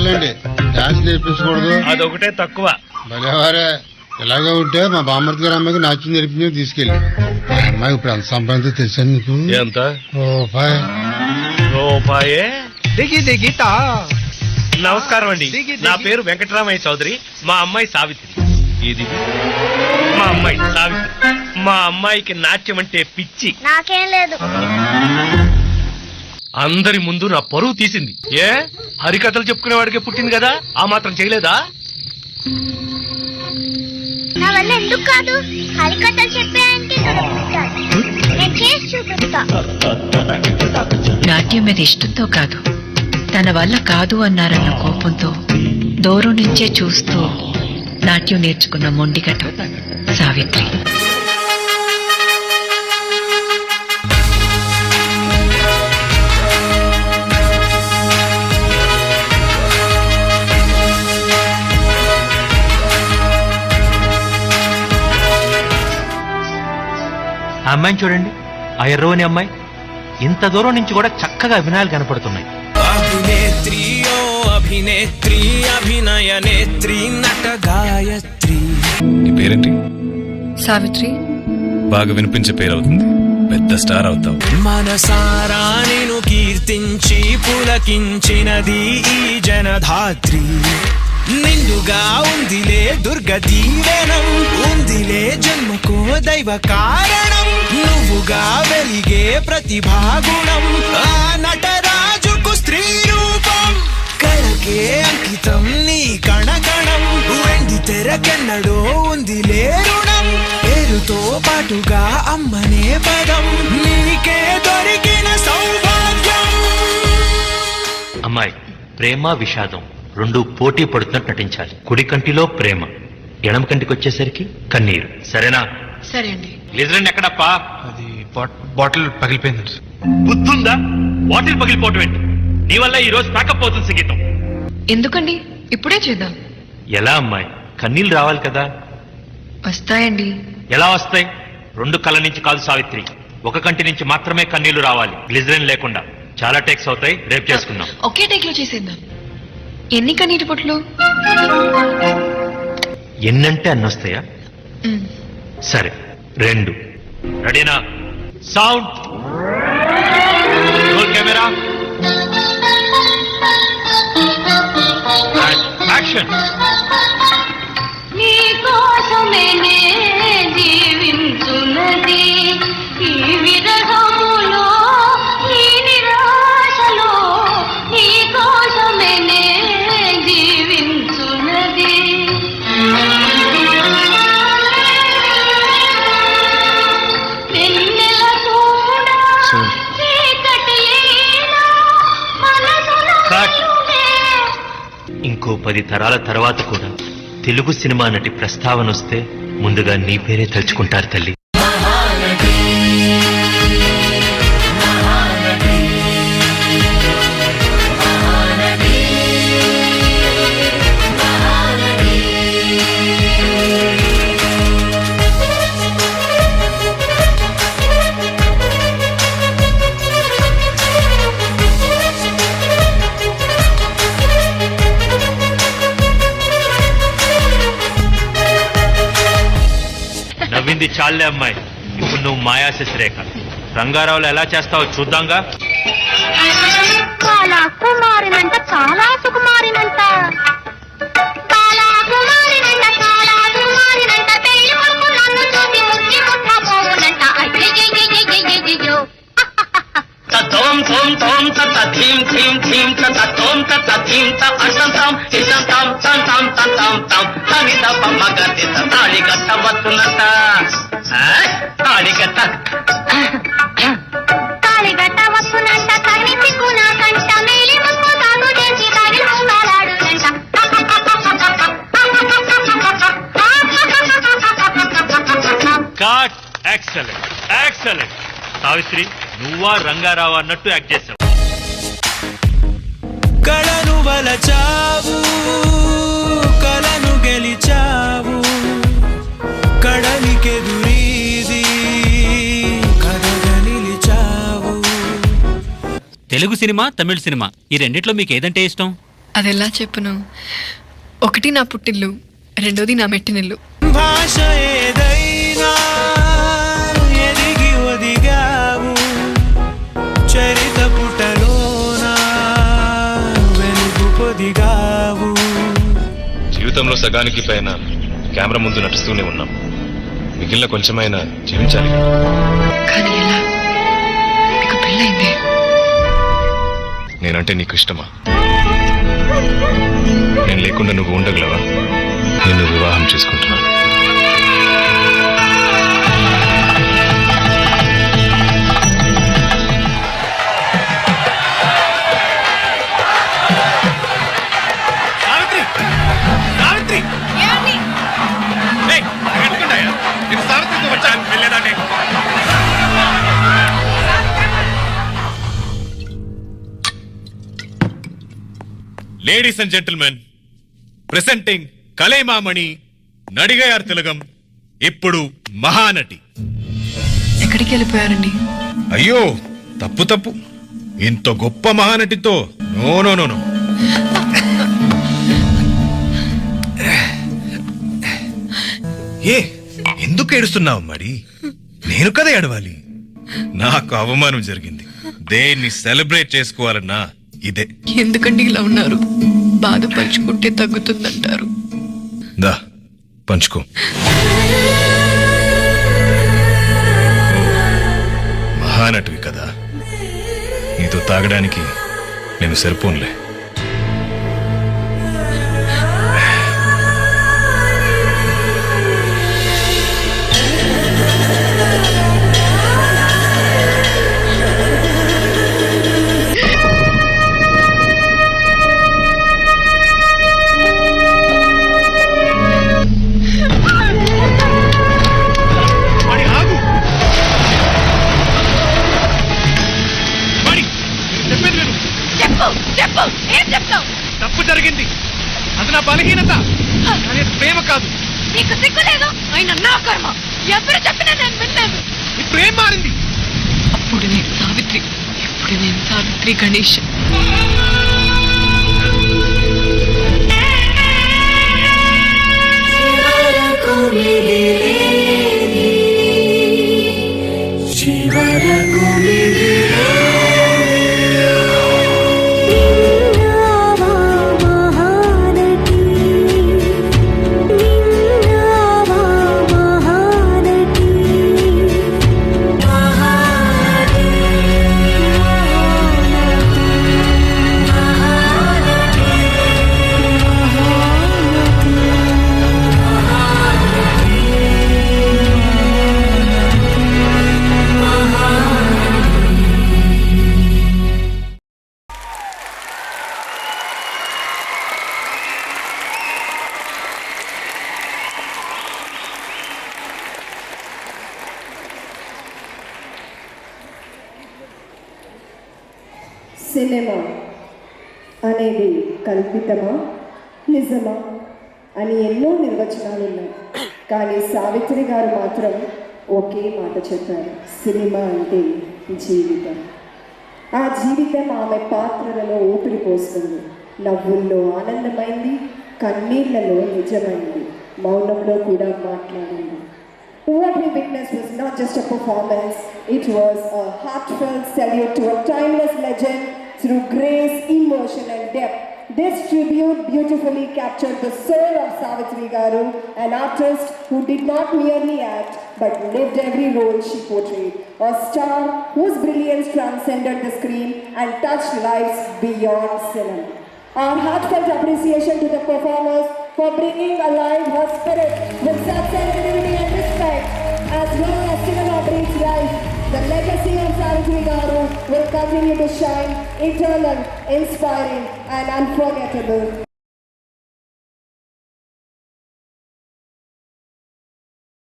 వెళ్ళండి, డాన్స్ నేర్పించకూడదు. అదొకటే తక్కువ. భలేవారే, ఇలాగే ఉంటే మా బామ్మర్తి గారి అమ్మాయికి నాట్యం నేర్పించి తీసుకెళ్ళి. ఆ అమ్మాయి ఇప్పుడు ఎంత సంపాదించో తెలుసా నీకు? ఎంత? రూపాయే. దిగి దిగితా. నమస్కారం అండి, నా పేరు వెంకటరామయ్య చౌదరి. మా అమ్మాయి సావిత్రి. ఇది మా అమ్మాయి సావిత్రి. మా అమ్మాయికి నాట్యం అంటే పిచ్చి. నాకేం లేదు. అందరి ముందు నా పరువు తీసింది. ఏ హరికథలు చెప్పుకునే వాడికే పుట్టింది కదా, ఆ మాత్రం చేయలేదా? నా వల్ల ఎందుకు కాదు? హరికథలు చెప్పాయంటే నేను చేసి చూపిస్తా. నాట్యం మీద ఇష్టంతో కాదు, తన వల్ల కాదు అన్నారన్న కోపంతో దూరం నుంచే చూస్తూ నాట్యం నేర్చుకున్న మొండిగట సావిత్రి. ఆ అమ్మాయిని చూడండి, ఆ ఎర్రవని అమ్మాయి. ఇంత దూరం నుంచి కూడా చక్కగా అభినయాలు కనపడుతున్నాయి. అభినేత్రి ఓ అభినేత్రి, అభినయ నేత్రి, నట గాయత్రి. నీ పేరేంటి? సావిత్రి. బాగా వినిపించే పేరు అవుతుంది, పెద్ద స్టార్ అవుతావు. మనసారా నేను కీర్తించి పులకించినది ఈ జనధాత్రి. నిండుగా ఉందిలే దుర్గ దీవెనం, ఉందిలే జన్మకో దైవ కారణం. నువ్వుగా వెలిగే ప్రతిభాగుణం, ఆ నటరాజుకు స్త్రీ రూపం. కళకే అంకితం నీ కణకణం, వెండి తెరకెన్నడో ఉందిలే రుణం. పేరుతో పాటుగా అమ్మనే పదం, నీకే దొరికిన సౌభాగ్యం. అమ్మాయి, ప్రేమ విషాదం రెండు పోటీ పడుతున్నట్టు నటించాలి. కుడి కంటిలో ప్రేమ, ఎడమ కంటికి వచ్చేసరికి కన్నీరు. సరేనా? సరే అండి. లిజరెండ్ ఎక్కడప్పా? అది బాటిల్ పగిలిపోయింది. బుద్ధుందా? బాటిల్ పగిలిపోవటం ఏంటి? నీ వల్ల ఈ రోజు ప్యాకప్ అవుతుంది సంగీతం. ఎందుకండి, ఇప్పుడే చేద్దాం. ఎలా అమ్మాయి, కన్నీళ్ళు రావాలి కదా. వస్తాయండి. ఎలా వస్తాయి? రెండు కళ్ళ నుంచి కాదు సావిత్రి, ఒక కంటి నుంచి మాత్రమే కన్నీళ్లు రావాలి, గ్లిజరిన్ లేకుండా. చాలా టేక్స్ అవుతాయి, రేపు చేసుకుందాం. ఒకే టేక్ లో చేసేద్దాం. ఎన్ని కన్నీటి పొట్లు? ఎన్నంటే అన్నొస్తాయా? సరే, 2. రెడీనా? Sound, roll camera, action. నీ కోసమే జీవించున్నది ఈ విరహములో, ఈ నిరాశలో. నీ కోసమే జీవించున్నది. వెన్నెల కూడా చీకటి ఇంకో 10 తరాల తర్వాత కూడా తెలుగు సినిమా నటి ప్రస్తావన వస్తే ముందుగా నీ పేరే తలుచుకుంటారు తల్లి. నవ్వింది చాలే అమ్మాయి, ఇప్పుడు నువ్వు మాయా శశిరేఖ. రంగారావులో ఎలా చేస్తావో చూద్దాంగా. చాలా కుమారినంట, చాలా సుకుమారినంట. చాలా కుమారినంట, చాలా కుమారినంట. పెళ్లి కొడుకు నన్ను చూసి ముద్ది ముట్టబోవునంట. అయ్యయ్యయ్యయ్యయ్యయ్యో. తోం తోం తోం తత థీం థీం థీం తత తోం తత థీం త అసం తాం ఇసం తాం తం తం తం తం తం తని తప మగతి తాళి గట్ట వస్తున్నట. తాళి గట్ట వస్తున్నంట. తగిలి సిగ్గు నా కంట, మేలి ముక్కు తాగు చేసి తగిలి ముంగలాడునంట. కట్. Excellent, excellent. సావిత్రి, నువ్వా రంగారావు అన్నట్టు యాక్ట్ చేసావు. కళను వలచావు, కళను గెలిచావు, కడలికెదురీది కథగా నిలిచావు. తెలుగు సినిమా, తమిళ సినిమా ఈ రెండిట్లో మీకు ఏదంటే ఇష్టం? అదెలా చెప్పును? ఒకటి నా పుట్టిల్లు, రెండోది నా మెట్టినిల్లు. భాష ఏదైనా ఎదిగి ఒదిగావు, చరిత పుటలోన వెలుగు పొదిగావు. జీవితంలో సగానికి పైన కెమెరా ముందు నడుస్తూనే ఉన్నాం. మిగిలిన కొంచెమైనా జీవించాలి. కానీ ఎలా? నీకు పెళ్ళైంది. నేనంటే నీకు ఇష్టమా? నేను లేకుండా నువ్వు ఉండగలవా? నిన్ను వివాహం చేసుకుంటున్నాను. Ladies and gentlemen, presenting Kalaimamani Nadigaiyar Thilagam, ఇప్పుడు మహానటి. ఎక్కడికి వెళ్ళిపోయారండి? అయ్యో తప్పు తప్పు, ఇంత గొప్ప మహానటితో నో నో నో నో. ఏ ఎందుకు ఏడుస్తున్నావు మరి? నేను కదా ఏడవాలి. నాకు అవమానం జరిగింది, దేన్ని సెలబ్రేట్ చేసుకోవాలన్నా ఇదే. ఎందుకండి ఇలా ఉన్నారు? బాధ పంచుకుంటే తగ్గుతుందంటారు. దా పంచుకో. మహానటివి కదా, నీతో తాగడానికి నేను సరిపోనులే. తప్పు జరిగింది, అది నా బలహీనత, కానీ ప్రేమ కాదు. నీకు సిగ్గులేదు? అయినా నా కర్మ. ఎవరు చెప్పినా నేను వినలేదు. ఇప్పుడు ఏం మారింది? అప్పుడు నేను సావిత్రి, ఇప్పుడు నేను సావిత్రి గణేష్. సినిమా అనేది కల్పితమా నిజమా అని ఎన్నో నిర్వచనాలు ఉన్నాయి. కానీ సావిత్రి గారు మాత్రం ఒకే మాట చెప్పారు: సినిమా అంటే జీవితం. ఆ జీవితం ఆమె పాత్రలలో ఊపిరి పోస్తుంది. నవ్వుల్లో ఆనందమైంది, కన్నీళ్లలో నిజమైంది, మౌనంలో కూడా మాట్లాడింది. What we witnessed was not just a performance, it was a heartfelt salute to a timeless legend through grace, emotion and depth. This tribute beautifully captured the soul of Savitri Garu, an artist who did not merely act but lived every role she portrayed. A star whose brilliance transcended the screen and touched lives beyond cinema. Our heartfelt appreciation to the performers for bringing alive her spirit with such sensitivity and respect. As long as cinema breathes life, the legacy of Savitri Garu will continue to shine eternal, inspiring and unforgettable.